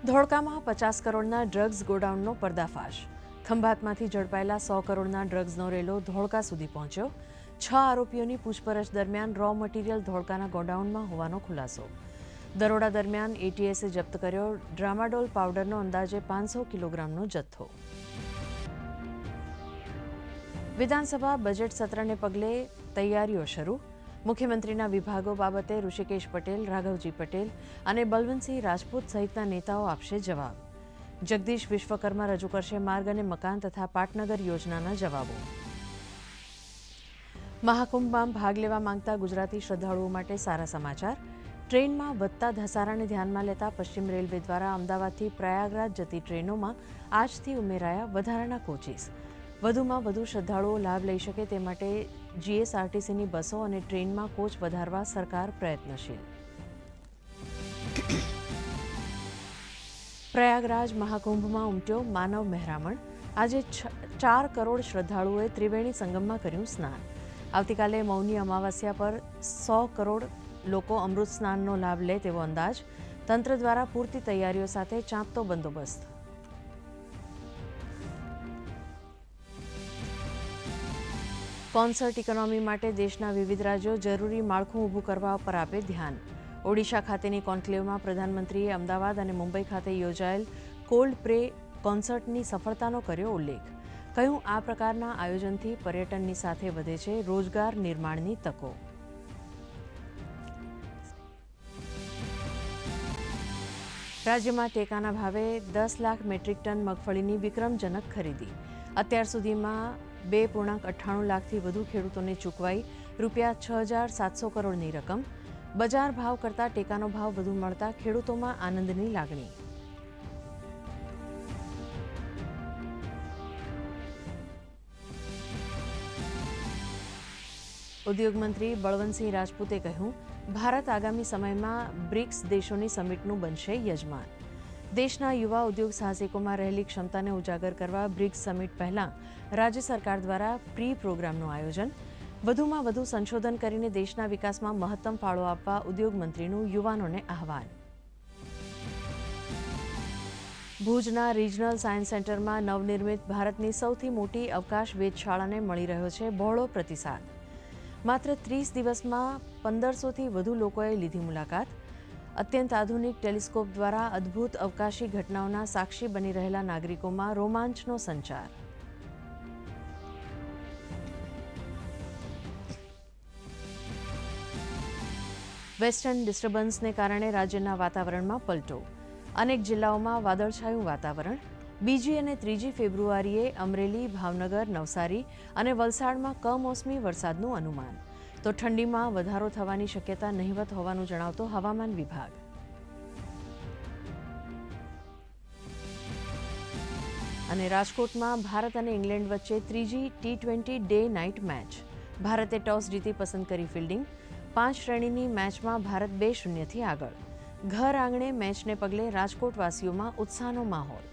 ધોળકામાં 50 કરોડના ડ્રગ્સ ગોડાઉનનો પર્દાફાશ. ખંભાતમાંથી ઝડપાયેલા 100 કરોડના ડ્રગ્સનો રેલો ધોળકા સુધી પહોંચ્યો. 6 આરોપીઓની પૂછપરછ દરમિયાન રો મટીરિયલ ધોળકાના ગોડાઉનમાં હોવાનો ખુલાસો. દરોડા દરમિયાન એટીએસે જપ્ત કર્યો ડ્રામાડોલ પાવડરનો અંદાજે 500 કિલોગ્રામનો જથ્થો. વિધાનસભા બજેટ સત્રને પગલે તૈયારીઓ શરૂ. મુખ્યમંત્રીના વિભાગો બાબતે ઋષિકેશ પટેલ, રાઘવજી પટેલ અને બલવંતસિંહ રાજપૂત સહિતના નેતાઓ આપશે જવાબ. જગદીશ વિશ્વકર્મા રજૂ કરશે માર્ગ અને મકાન તથા પાટનગર યોજનાના જવાબો. મહાકુંભમાં ભાગ લેવા માંગતા ગુજરાતી શ્રદ્ધાળુઓ માટે સારા સમાચાર. ટ્રેનમાં વધતા ધસારાને ધ્યાનમાં લેતા પશ્ચિમ રેલવે દ્વારા અમદાવાદથી પ્રયાગરાજ જતી ટ્રેનોમાં આજથી ઉમેરાયા વધારાના કોચીસ. વધુમાં વધુ શ્રદ્ધાળુઓ લાભ લઈ શકે તે માટે જીએસઆરટીસીની બસો અને ટ્રેનમાં કોચ વધારવા સરકાર પ્રયત્નશીલ. પ્રયાગરાજ મહાકુંભમાં ઉમટ્યો માનવ મહેરામણ. આજે 4 કરોડ શ્રદ્ધાળુઓએ ત્રિવેણી સંગમમાં કર્યું સ્નાન. આવતીકાલે મૌની અમાવસ્યા પર 100 કરોડ લોકો અમૃત સ્નાનનો લાભ લે તેવો અંદાજ. તંત્ર દ્વારા પૂરતી તૈયારીઓ સાથે ચાંપતો બંદોબસ્ત. કોન્સર્ટ ઇકોનોમી માટે દેશના વિવિધ રાજ્યો જરૂરી માળખું ઊભું કરવા પર આપે ધ્યાન. ઓડિશા ખાતેની કોન્ક્લેવમાં પ્રધાનમંત્રીએ અમદાવાદ અને મુંબઈ ખાતે યોજાયેલ કોલ્ડ પ્રે કોન્સર્ટની સફળતાનો કર્યો ઉલ્લેખ. કહ્યું, આ પ્રકારના આયોજનથી પર્યટનની સાથે વધે છે રોજગાર નિર્માણની તકો. રાજ્યમાં ટેકાના ભાવે 10 લાખ મેટ્રિક ટન મગફળીની વિક્રમજનક ખરીદી. અત્યાર સુધીમાં 2.98 લાખથી વધુ ખેડૂતોને ચૂકવાઈ ₹6,700 કરોડની રકમ. બજાર ભાવ કરતાં ટેકાનો ભાવ વધુ મળતા ખેડૂતોમાં આનંદની લાગણી. ઉદ્યોગ મંત્રી બળવંતસિંહ રાજપૂતે કહ્યું, ભારત આગામી સમયમાં બ્રિક્સ દેશોની સમિટનું બનશે યજમાન. દેશના યુવા ઉદ્યોગ સાહસિકોમાં રહેલી ક્ષમતાને ઉજાગર કરવા બ્રિક્સ સમિટ પહેલા રાજ્ય સરકાર દ્વારા પ્રી પ્રોગ્રામનું આયોજન. વધુમાં વધુ સંશોધન કરીને દેશના વિકાસમાં મહત્તમ ફાળો આપવા ઉદ્યોગ મંત્રીનું યુવાનોને આહવાન. ભુજના રિજનલ સાયન્સ સેન્ટરમાં નવનિર્મિત ભારતની સૌથી મોટી અવકાશ વેધશાળાને મળી રહ્યો છે બહોળો પ્રતિસાદ. માત્ર 30 દિવસમાં 1500થી વધુ લોકોએ લીધી મુલાકાત. અત્યંત આધુનિક ટેલિસ્કોપ દ્વારા અદ્ભુત અવકાશી ઘટનાઓના સાક્ષી બની રહેલા નાગરિકોમાં રોમાંચનો સંચાર. વેસ્ટર્ન ડિસ્ટર્બન્સને કારણે રાજ્યના વાતાવરણમાં પલટો. અનેક જિલ્લાઓમાં વાદળછાયું વાતાવરણ. બીજી અને 3જી ફેબ્રુઆરીએ અમરેલી, ભાવનગર, નવસારી અને વલસાડમાં કમોસમી વરસાદનું અનુમાન. તો ઠંડીમાં વધારો થવાની શક્યતા નહિવત હોવાનું જણાવતો હવામાન વિભાગ. અને રાજકોટમાં ભારત અને ઇંગ્લેન્ડ વચ્ચે 3જી T20 ડે નાઇટ મેચ. ભારતે ટોસ જીતી પસંદ કરી ફિલ્ડિંગ. 5 શ્રેણીની મેચમાં ભારત 2-0થી આગળ. ઘર આંગણે મેચને પગલે રાજકોટવાસીઓમાં ઉત્સાહનો માહોલ.